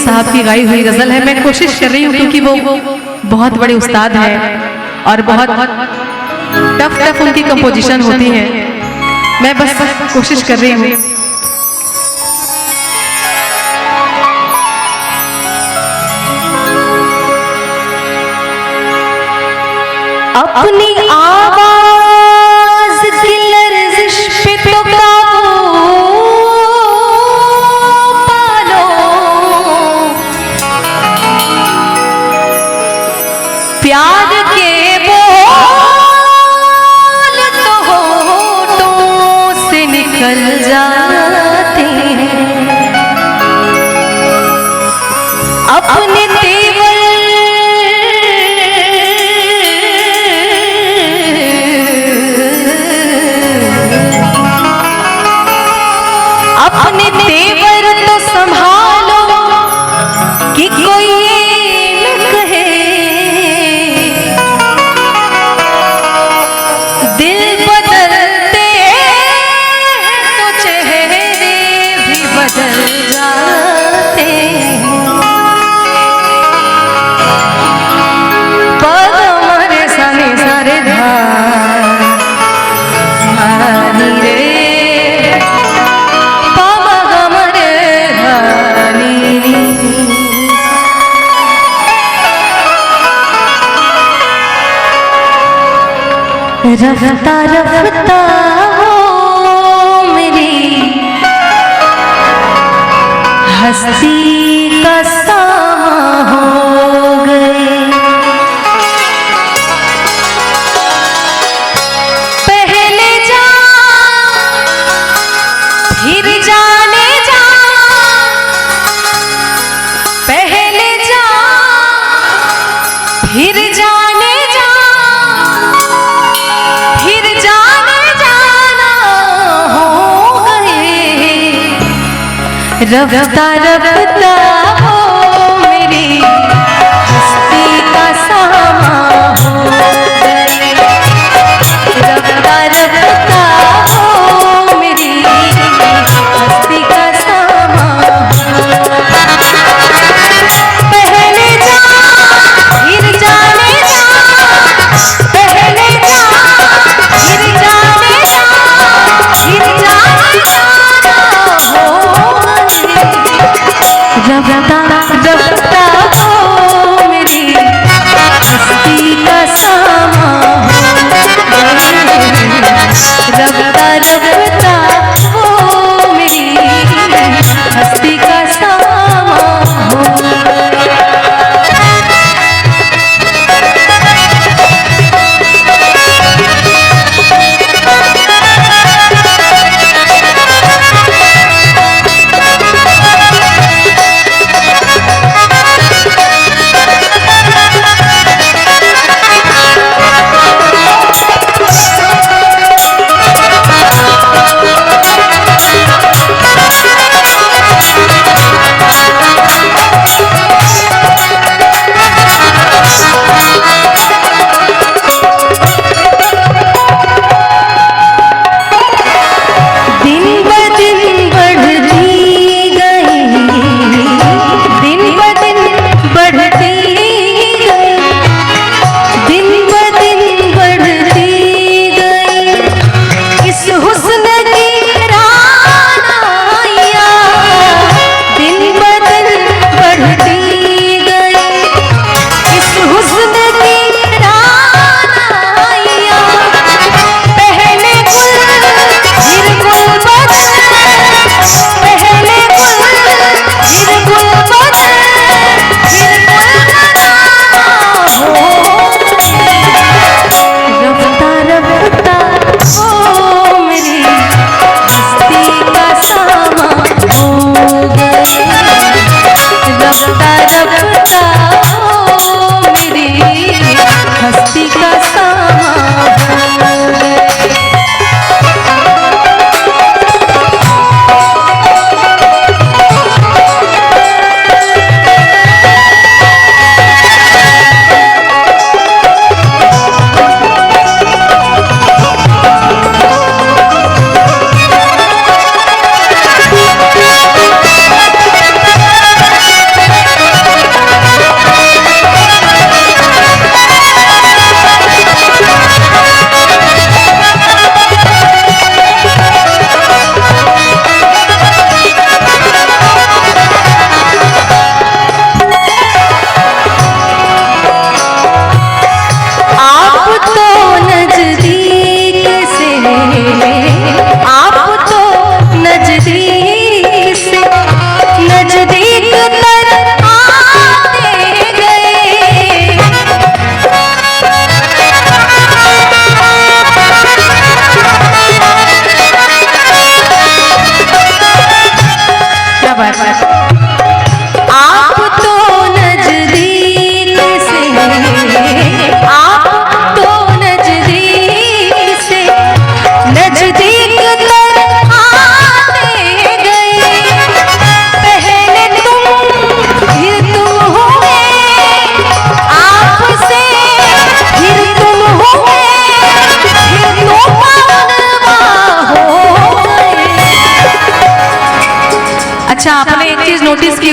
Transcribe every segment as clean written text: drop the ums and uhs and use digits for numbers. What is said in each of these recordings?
साहब की गाई हुई गजल है। मैं कोशिश कर रही हूँ क्योंकि वो बहुत बड़े उस्ताद हैं और बहुत टफ उनकी कंपोजिशन होती है। मैं बस कोशिश कर रही हूँ। अपनी आवाज की लर्जिश पे तो काबू पालो, प्यार के बोल तो होठों से निकल जाते हैं। अपने अपने तेवर तो संभालो कि कोई न कहे, दिल बदलते तो चेहरे भी बदल जाते। पग हमारे सने सारे धानी रे, रफ्ता रफ्ता वो मेरी हस्ती का सामा हो गए। पहले जा फिर जाने जा, पहले जा फिर जाने जा, फिर जाने जाना हो गए। रफ्ता रफ्ता हो मेरी हस्ती का सामा हो गए। रफ्ता रफ्ता हो मेरी हस्ती का सामा हो गए। पहले जा फिर जाने जा, पहले जा फिर जाने जा, फिर जाने जाना हो गए।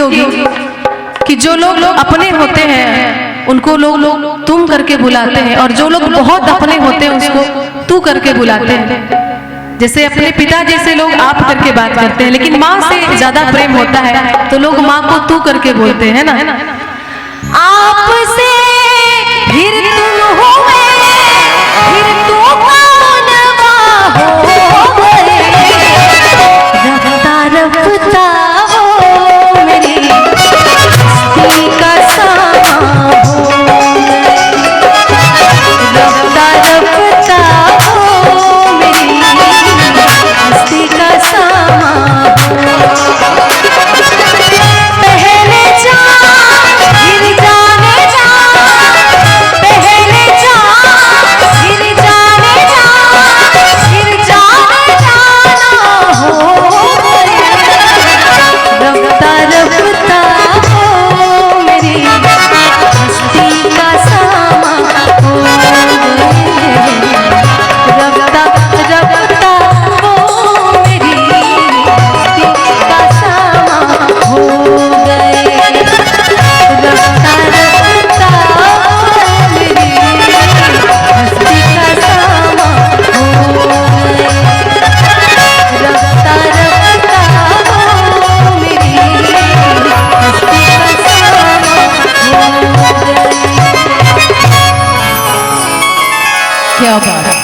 होगी कि जो लोग अपने होते हैं उनको लोग तुम करके बुलाते हैं, और जो लोग बहुत अपने होते हैं उसको तू करके बुलाते हैं। जैसे अपने पिता जैसे लोग आप करके बात करते हैं, लेकिन माँ से ज्यादा प्रेम होता है तो लोग माँ को तू करके बोलते हैं ना। आपसे फिर तुम हुए, फिर तू कौन हो गए, रफ्ता रफ्ता हो मेरी हस्ती का सामा हो गए, रफ्ता रफ्ता हो मेरी हस्ती का सामा हो। पहले जा फिर जाने जा, पहले जा फिर जाने जा, फिर जाने जाना हो गए, रफ्ता रफ्ता हो मेरी हस्ती का सामा हो गए, रफ्ता रफ्ता हो मेरी हस्ती का सामा हो गए, रफ्ता रफ्ता हो मेरी हस्ती का सामा हो गए, रफ्ता रफ्ता हो मेरी हस्ती का सामा हो गए। क्या बात है।